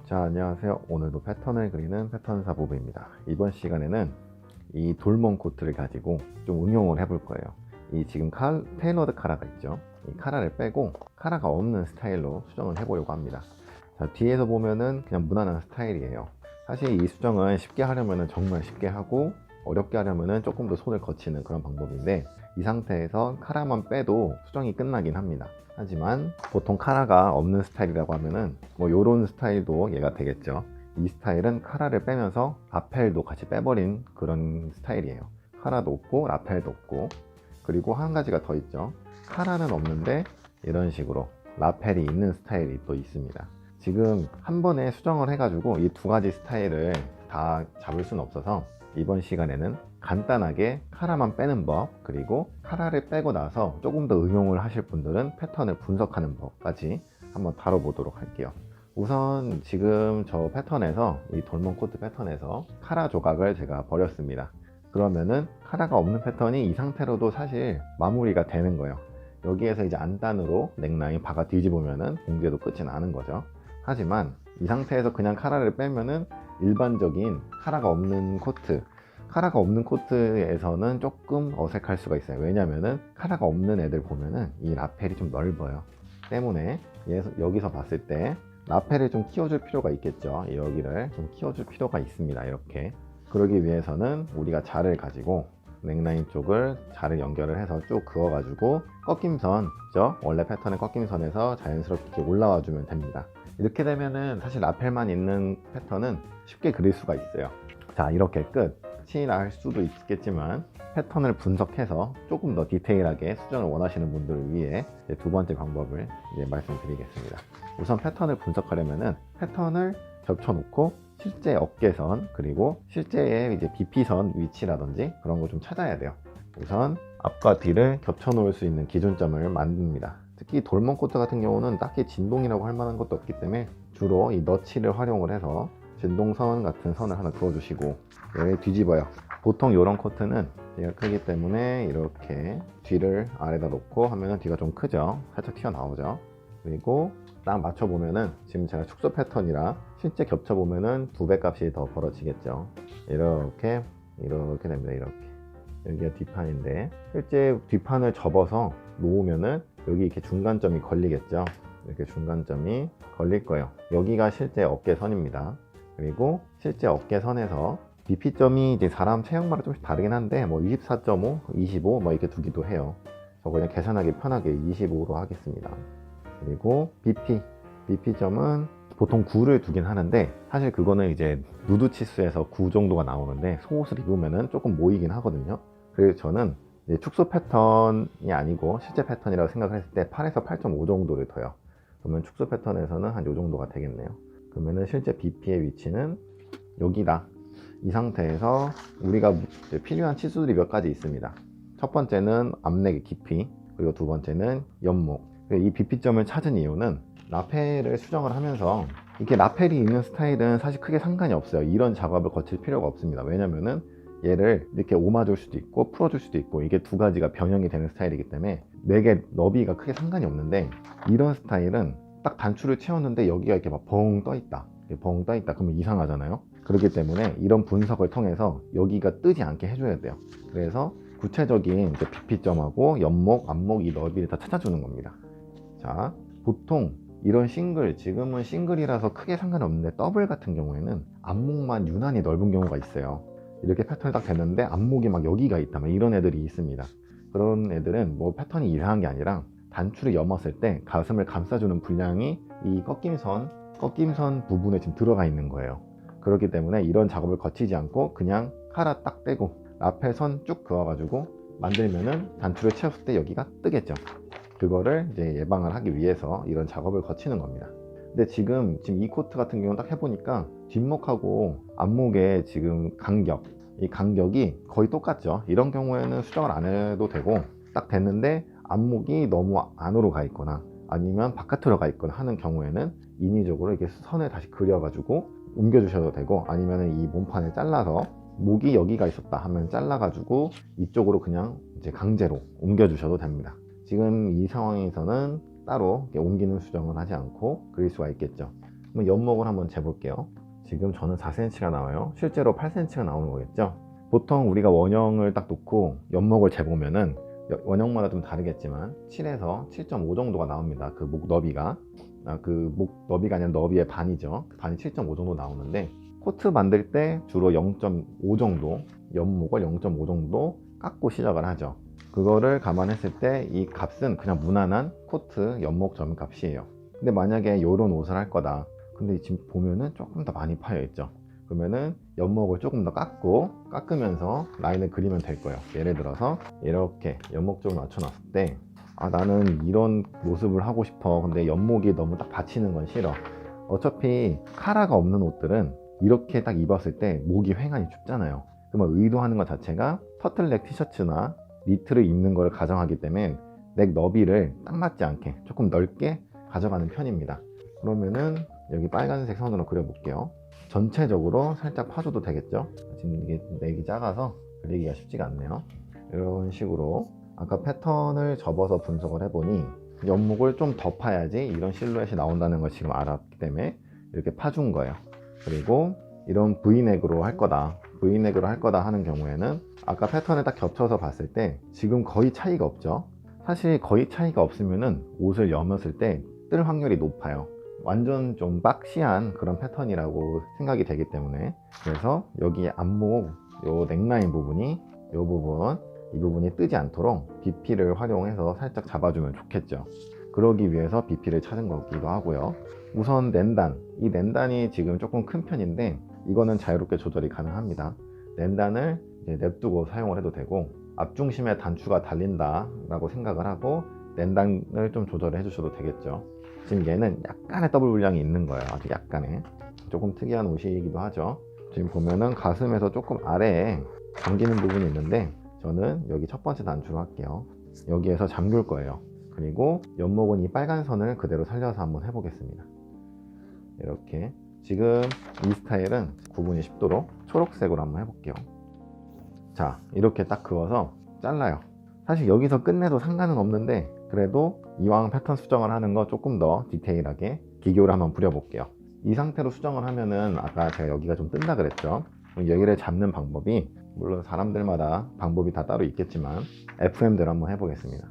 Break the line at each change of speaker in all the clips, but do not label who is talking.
자, 안녕하세요. 오늘도 패턴을 그리는 패턴사 보부입니다. 이번 시간에는 이 돌몬 코트를 가지고 좀 응용을 해볼 거예요. 이 지금 테일러드 카라가 있죠. 이 카라를 빼고 카라가 없는 스타일로 수정을 해보려고 합니다. 자, 뒤에서 보면은 그냥 무난한 스타일이에요. 사실 이 수정은 쉽게 하려면 정말 쉽게 하고 어렵게 하려면 조금 더 손을 거치는 그런 방법인데, 이 상태에서 카라만 빼도 수정이 끝나긴 합니다. 하지만 보통 카라가 없는 스타일이라고 하면은 뭐 요런 스타일도 얘가 되겠죠. 이 스타일은 카라를 빼면서 라펠도 같이 빼버린 그런 스타일이에요. 카라도 없고 라펠도 없고, 그리고 한 가지가 더 있죠. 카라는 없는데 이런 식으로 라펠이 있는 스타일이 또 있습니다. 지금 한 번에 수정을 해가지고 이 두 가지 스타일을 다 잡을 수는 없어서 이번 시간에는 간단하게 카라만 빼는 법, 그리고 카라를 빼고 나서 조금 더 응용을 하실 분들은 패턴을 분석하는 법까지 한번 다뤄보도록 할게요. 우선 지금 저 패턴에서, 이 돌몬 코트 패턴에서 카라 조각을 제가 버렸습니다. 그러면은 카라가 없는 패턴이 이 상태로도 사실 마무리가 되는 거예요. 여기에서 이제 안단으로 넥라인 박아 뒤집으면은 봉제도 끝이 나는 거죠. 하지만 이 상태에서 그냥 카라를 빼면은 일반적인 카라가 없는 코트, 카라가 없는 코트에서는 조금 어색할 수가 있어요. 왜냐면은 카라가 없는 애들 보면은 이 라펠이 좀 넓어요. 때문에 여기서 봤을 때 라펠을 좀 키워줄 필요가 있겠죠. 여기를 좀 키워줄 필요가 있습니다. 이렇게. 그러기 위해서는 우리가 자를 가지고 넥라인 쪽을 자를 연결을 해서 쭉 그어가지고 꺾임선, 그죠? 원래 패턴의 꺾임선에서 자연스럽게 올라와 주면 됩니다. 이렇게 되면은 사실 라펠만 있는 패턴은 쉽게 그릴 수가 있어요. 자, 이렇게 끝이 날 수도 있겠지만 패턴을 분석해서 조금 더 디테일하게 수정을 원하시는 분들을 위해 두 번째 방법을 말씀드리겠습니다. 우선 패턴을 분석하려면은 패턴을 겹쳐놓고 실제 어깨선, 그리고 실제의 이제 BP선 위치라든지 그런 거 좀 찾아야 돼요. 우선 앞과 뒤를 겹쳐 놓을 수 있는 기준점을 만듭니다. 특히 돌몬 코트 같은 경우는 딱히 진동이라고 할 만한 것도 없기 때문에 주로 이 너치를 활용을 해서 진동선 같은 선을 하나 그어주시고 얘를 뒤집어요. 보통 이런 코트는 얘가 크기 때문에 이렇게 뒤를 아래다 놓고 하면은 뒤가 좀 크죠. 살짝 튀어나오죠. 그리고 딱 맞춰보면은 지금 제가 축소 패턴이라 실제 겹쳐보면은 2배 값이 더 벌어지겠죠. 이렇게 됩니다. 이렇게. 여기가 뒷판인데 실제 뒷판을 접어서 놓으면은 여기 이렇게 중간점이 걸리겠죠. 이렇게 중간점이 걸릴 거예요. 여기가 실제 어깨선입니다. 그리고 실제 어깨선에서 BP점이 이제 사람 체형마다 좀씩 다르긴 한데 뭐 24.5, 25 뭐 이렇게 두기도 해요. 저 그냥 계산하기 편하게 25로 하겠습니다. 그리고 BP점은 보통 9를 두긴 하는데 사실 그거는 이제 누드 치수에서 9 정도가 나오는데 속옷을 입으면은 조금 모이긴 하거든요. 그래서 저는 축소 패턴이 아니고 실제 패턴이라고 생각을 했을 때 8에서 8.5 정도를 둬요. 그러면 축소 패턴에서는 한 요 정도가 되겠네요. 그러면은 실제 BP의 위치는 여기다. 이 상태에서 우리가 필요한 치수들이 몇 가지 있습니다. 첫 번째는 앞넥의 깊이, 그리고 두 번째는 옆목. 이 BP점을 찾은 이유는 라펠을 수정을 하면서 이렇게 라펠이 있는 스타일은 사실 크게 상관이 없어요. 이런 작업을 거칠 필요가 없습니다. 왜냐면은 얘를 이렇게 옮아줄 수도 있고 풀어줄 수도 있고 이게 두 가지가 변형이 되는 스타일이기 때문에 넥의 너비가 크게 상관이 없는데, 이런 스타일은 딱 단추를 채웠는데 여기가 이렇게 막 벙 떠있다. 벙 떠있다. 그러면 이상하잖아요. 그렇기 때문에 이런 분석을 통해서 여기가 뜨지 않게 해줘야 돼요. 그래서 구체적인 BP점하고 옆목, 앞목 이 너비를 다 찾아주는 겁니다. 자, 보통 이런 싱글, 지금은 싱글이라서 크게 상관없는데 더블 같은 경우에는 앞목만 유난히 넓은 경우가 있어요. 이렇게 패턴이 딱 됐는데 앞목이 막 여기가 있다, 이런 애들이 있습니다. 그런 애들은 뭐 패턴이 이상한 게 아니라 단추를 여었을 때 가슴을 감싸주는 분량이 이 꺾임선 부분에 지금 들어가 있는 거예요. 그렇기 때문에 이런 작업을 거치지 않고 그냥 카라 딱 떼고 라펠 선 쭉 그어가지고 만들면은 단추를 채웠을 때 여기가 뜨겠죠. 그거를 이제 예방을 하기 위해서 이런 작업을 거치는 겁니다. 근데 지금 이 코트 같은 경우는 딱 해보니까 뒷목하고 앞목의 지금 이 간격이 거의 똑같죠. 이런 경우에는 수정을 안 해도 되고, 딱 됐는데 앞목이 너무 안으로 가 있거나 아니면 바깥으로 가 있거나 하는 경우에는 인위적으로 이렇게 선을 다시 그려가지고 옮겨 주셔도 되고, 아니면 이 몸판을 잘라서 목이 여기가 있었다 하면 잘라가지고 이쪽으로 그냥 이제 강제로 옮겨 주셔도 됩니다. 지금 이 상황에서는 따로 옮기는 수정을 하지 않고 그릴 수가 있겠죠. 그럼 연목을 한번 재볼게요. 지금 저는 4cm가 나와요. 실제로 8cm가 나오는 거겠죠. 보통 우리가 원형을 딱 놓고 연목을 재보면은 원형마다 좀 다르겠지만 7에서 7.5 정도가 나옵니다. 그 목 너비가 그 목 너비가 아니라 너비의 반이죠. 그 반이 7.5 정도 나오는데 코트 만들 때 주로 0.5 정도, 연목을 0.5 정도 깎고 시작을 하죠. 그거를 감안했을 때 이 값은 그냥 무난한 코트 연목 점 값이에요. 근데 만약에 이런 옷을 할 거다. 근데 지금 보면은 조금 더 많이 파여 있죠. 그러면은 연목을 조금 더 깎으면서 라인을 그리면 될 거예요. 예를 들어서 이렇게 연목 쪽을 맞춰 놨을 때 나는 이런 모습을 하고 싶어. 근데 연목이 너무 딱 받치는 건 싫어. 어차피 카라가 없는 옷들은 이렇게 딱 입었을 때 목이 휑하니 춥잖아요. 그러면 의도하는 것 자체가 터틀넥 티셔츠나 니트를 입는 걸 가정하기 때문에 넥 너비를 딱 맞지 않게 조금 넓게 가져가는 편입니다. 그러면은 여기 빨간색 선으로 그려볼게요. 전체적으로 살짝 파줘도 되겠죠. 지금 이게 넥이 작아서 그리기가 쉽지가 않네요. 이런 식으로 아까 패턴을 접어서 분석을 해보니 연목을 좀 더 파야지 이런 실루엣이 나온다는 걸 지금 알았기 때문에 이렇게 파준 거예요. 그리고 이런 V넥으로 할 거다, V넥으로 할 거다 하는 경우에는 아까 패턴을 딱 겹쳐서 봤을 때 지금 거의 차이가 없죠. 사실 거의 차이가 없으면은 옷을 여몄을 때 뜰 확률이 높아요. 완전 좀 박시한 그런 패턴이라고 생각이 되기 때문에. 그래서 여기 안목 요 넥라인 부분이 요 부분 이 부분이 뜨지 않도록 BP를 활용해서 살짝 잡아주면 좋겠죠. 그러기 위해서 BP를 찾은 거기도 하고요. 우선 낸단, 이 낸단이 지금 조금 큰 편인데 이거는 자유롭게 조절이 가능합니다. 낸단을 이제 냅두고 사용을 해도 되고 앞중심에 단추가 달린다 라고 생각을 하고 낸단을 좀 조절을 해주셔도 되겠죠. 지금 얘는 약간의 더블 분량이 있는 거예요. 아주 약간의, 조금 특이한 옷이기도 하죠. 지금 보면은 가슴에서 조금 아래에 잠기는 부분이 있는데 저는 여기 첫 번째 단추로 할게요. 여기에서 잠글 거예요. 그리고 연목은 이 빨간 선을 그대로 살려서 한번 해보겠습니다. 이렇게 지금 이 스타일은 구분이 쉽도록 초록색으로 한번 해볼게요. 자, 이렇게 딱 그어서 잘라요. 사실 여기서 끝내도 상관은 없는데 그래도 이왕 패턴 수정을 하는 거 조금 더 디테일하게 기교를 한번 부려볼게요. 이 상태로 수정을 하면은 아까 제가 여기가 좀 뜬다 그랬죠. 여기를 잡는 방법이 물론 사람들마다 방법이 다 따로 있겠지만 FM대로 한번 해보겠습니다.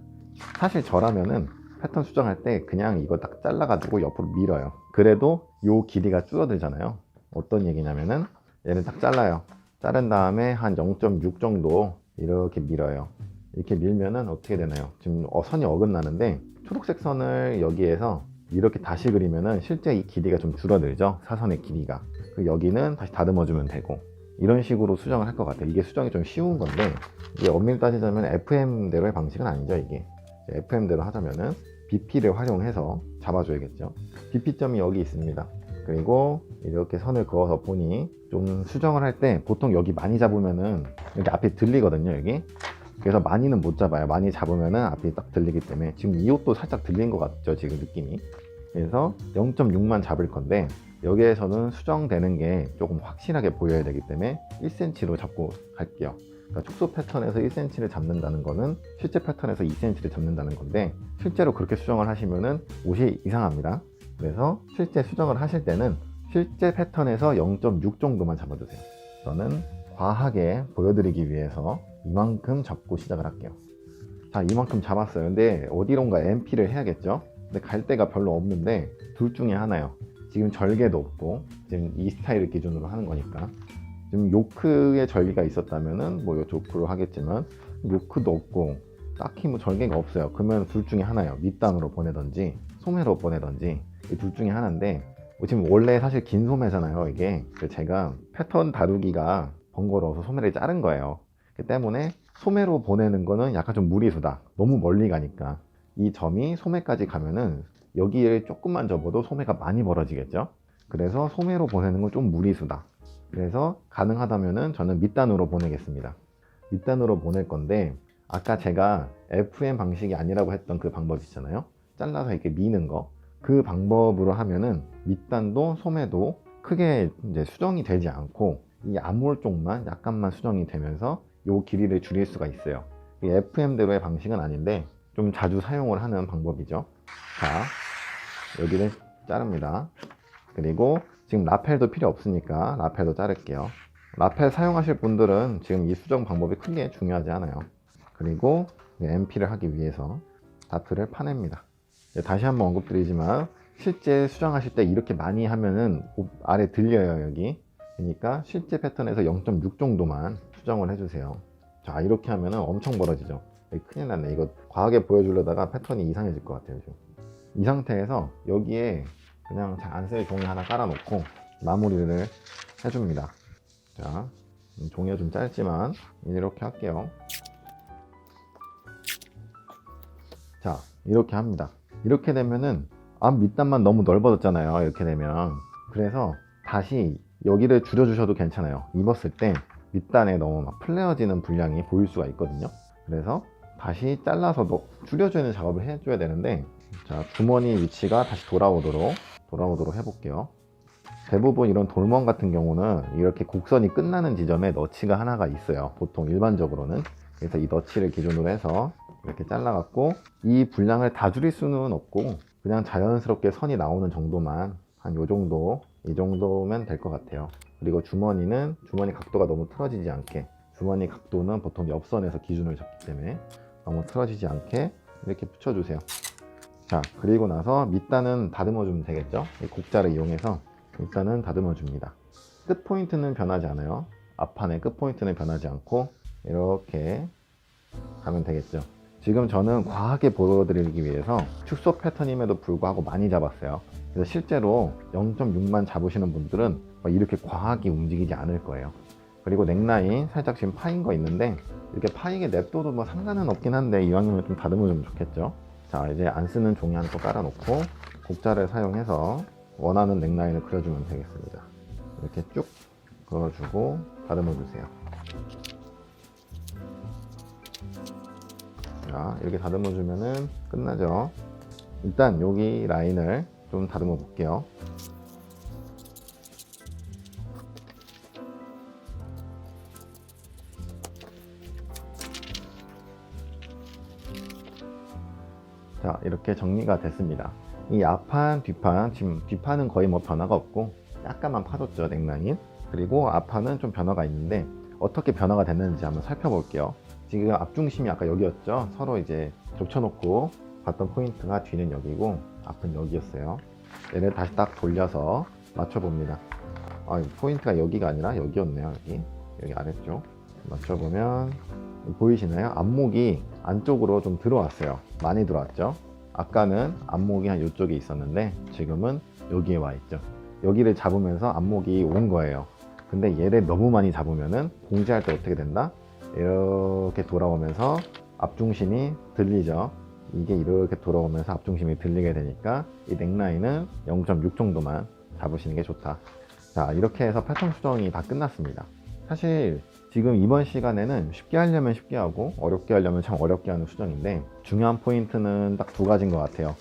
사실 저라면은 패턴 수정할 때 그냥 이거 딱 잘라가지고 옆으로 밀어요. 그래도 요 길이가 줄어들잖아요. 어떤 얘기냐면은 얘를 딱 잘라요. 자른 다음에 한 0.6 정도 이렇게 밀어요. 이렇게 밀면은 어떻게 되나요? 지금 선이 어긋나는데 초록색 선을 여기에서 이렇게 다시 그리면은 실제 이 길이가 좀 줄어들죠. 사선의 길이가. 여기는 다시 다듬어 주면 되고 이런 식으로 수정을 할 것 같아요. 이게 수정이 좀 쉬운 건데 이게 엄밀히 따지자면 FM대로의 방식은 아니죠. 이게 FM대로 하자면은 BP를 활용해서 잡아줘야겠죠. BP점이 여기 있습니다. 그리고 이렇게 선을 그어서 보니 좀 수정을 할 때 보통 여기 많이 잡으면은 여기 앞에 들리거든요. 여기. 그래서 많이는 못 잡아요. 많이 잡으면은 앞이 딱 들리기 때문에 지금 이 옷도 살짝 들린 것 같죠. 지금 느낌이. 그래서 0.6만 잡을 건데 여기에서는 수정되는 게 조금 확실하게 보여야 되기 때문에 1cm로 잡고 갈게요. 그러니까 축소 패턴에서 1cm를 잡는다는 거는 실제 패턴에서 2cm를 잡는다는 건데 실제로 그렇게 수정을 하시면은 옷이 이상합니다. 그래서 실제 수정을 하실 때는 실제 패턴에서 0.6 정도만 잡아주세요. 저는 과하게 보여드리기 위해서 이만큼 잡고 시작을 할게요. 자, 이만큼 잡았어요. 근데 어디론가 MP를 해야겠죠. 근데 갈 데가 별로 없는데 둘 중에 하나요. 지금 절개도 없고 지금 이 스타일을 기준으로 하는 거니까 지금 요크의 절개가 있었다면은 뭐 요크로 하겠지만 요크도 없고 딱히 뭐 절개가 없어요. 그러면 둘 중에 하나예요. 밑단으로 보내던지 소매로 보내던지 이 둘 중에 하나인데 지금 원래 사실 긴 소매잖아요. 이게 제가 패턴 다루기가 번거로워서 소매를 자른 거예요. 그 때문에 소매로 보내는 거는 약간 좀 무리수다. 너무 멀리 가니까 이 점이 소매까지 가면은 여기에 조금만 접어도 소매가 많이 벌어지겠죠. 그래서 소매로 보내는 건 좀 무리수다. 그래서 가능하다면은 저는 밑단으로 보내겠습니다. 밑단으로 보낼 건데 아까 제가 FM 방식이 아니라고 했던 그 방법 있잖아요. 잘라서 이렇게 미는 거. 그 방법으로 하면은 밑단도 소매도 크게 이제 수정이 되지 않고 이 앞몰 쪽만 약간만 수정이 되면서 요 길이를 줄일 수가 있어요. 이 FM대로의 방식은 아닌데 좀 자주 사용을 하는 방법이죠. 자, 여기를 자릅니다. 그리고 지금 라펠도 필요 없으니까 라펠도 자를게요. 라펠 사용하실 분들은 지금 이 수정 방법이 크게 중요하지 않아요. 그리고 MP를 하기 위해서 다트를 파냅니다. 다시 한번 언급드리지만 실제 수정하실 때 이렇게 많이 하면은 아래 들려요, 여기. 그러니까 실제 패턴에서 0.6 정도만 수정을 해주세요. 자, 이렇게 하면은 엄청 벌어지죠. 큰일 났네. 이거 과하게 보여주려다가 패턴이 이상해질 것 같아요, 지금. 이 상태에서 여기에 그냥 잘 안 쓸 종이 하나 깔아놓고 마무리를 해줍니다. 자, 종이가 좀 짧지만 이렇게 할게요. 자, 이렇게 합니다. 이렇게 되면은 앞 밑단만 너무 넓어졌잖아요, 이렇게 되면. 그래서 다시 여기를 줄여주셔도 괜찮아요. 입었을 때 밑단에 너무 막 플레어지는 분량이 보일 수가 있거든요. 그래서 다시 잘라서도 줄여주는 작업을 해줘야 되는데, 자, 주머니 위치가 다시 돌아오도록 해볼게요. 대부분 이런 돌멍 같은 경우는 이렇게 곡선이 끝나는 지점에 너치가 하나가 있어요, 보통 일반적으로는. 그래서 이 너치를 기준으로 해서 이렇게 잘라갖고, 이 분량을 다 줄일 수는 없고 그냥 자연스럽게 선이 나오는 정도만, 한 요 정도, 이 정도면 될 것 같아요. 그리고 주머니 각도가 너무 틀어지지 않게, 주머니 각도는 보통 옆선에서 기준을 잡기 때문에 너무 틀어지지 않게 이렇게 붙여주세요. 자, 그리고 나서 밑단은 다듬어 주면 되겠죠. 이 곡자를 이용해서 밑단은 다듬어 줍니다. 끝 포인트는 변하지 않아요. 앞판의 끝 포인트는 변하지 않고 이렇게 가면 되겠죠. 지금 저는 과하게 보여드리기 위해서 축소 패턴임에도 불구하고 많이 잡았어요. 그래서 실제로 0.6만 잡으시는 분들은 이렇게 과하게 움직이지 않을 거예요. 그리고 넥라인 살짝 지금 파인 거 있는데, 이렇게 파이게 냅둬도 뭐 상관은 없긴 한데 이왕이면 좀 다듬어주면 좋겠죠. 자, 이제 안 쓰는 종이 하나 또 깔아놓고 곡자를 사용해서 원하는 넥라인을 그려주면 되겠습니다. 이렇게 쭉 그어주고 다듬어 주세요. 자, 이렇게 다듬어 주면은 끝나죠. 일단 여기 라인을 좀 다듬어 볼게요. 자, 이렇게 정리가 됐습니다. 이 앞판, 뒷판, 지금 뒷판은 거의 뭐 변화가 없고 약간만 파줬죠, 넥라인. 그리고 앞판은 좀 변화가 있는데 어떻게 변화가 됐는지 한번 살펴볼게요. 지금 앞중심이 아까 여기였죠. 서로 이제 겹쳐놓고 봤던 포인트가 뒤는 여기고 앞은 여기였어요. 얘를 다시 딱 돌려서 맞춰봅니다. 포인트가 여기가 아니라 여기였네요. 여기 아래쪽 맞춰보면 보이시나요? 앞목이 안쪽으로 좀 들어왔어요. 많이 들어왔죠. 아까는 앞목이 한 이쪽에 있었는데 지금은 여기에 와 있죠. 여기를 잡으면서 앞목이 온 거예요. 근데 얘를 너무 많이 잡으면은 공지할 때 어떻게 된다? 이렇게 돌아오면서 앞중심이 들리죠. 이게 이렇게 돌아오면서 앞중심이 들리게 되니까 이 넥라인은 0.6 정도만 잡으시는 게 좋다. 자, 이렇게 해서 패턴 수정이 다 끝났습니다. 사실 지금 이번 시간에는 쉽게 하려면 쉽게 하고 어렵게 하려면 참 어렵게 하는 수정인데, 중요한 포인트는 딱 두 가지인 것 같아요.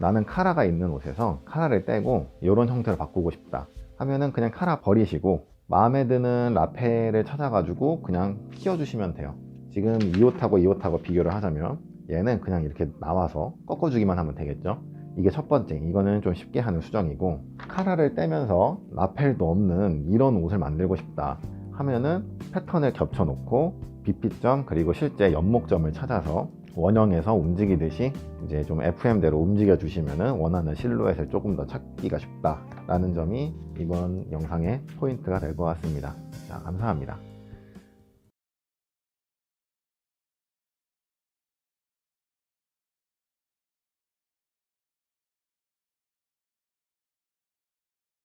나는 카라가 있는 옷에서 카라를 떼고 이런 형태로 바꾸고 싶다 하면은 그냥 카라 버리시고 마음에 드는 라펠을 찾아가지고 그냥 끼워주시면 돼요. 지금 이 옷하고 이 옷하고 비교를 하자면 얘는 그냥 이렇게 나와서 꺾어주기만 하면 되겠죠. 이게 첫 번째, 이거는 좀 쉽게 하는 수정이고, 카라를 떼면서 라펠도 없는 이런 옷을 만들고 싶다 하면은 패턴을 겹쳐 놓고 BP점 그리고 실제 연목점을 찾아서 원형에서 움직이듯이 이제 좀 FM대로 움직여 주시면은 원하는 실루엣을 조금 더 찾기가 쉽다 라는 점이 이번 영상의 포인트가 될 것 같습니다. 자, 감사합니다.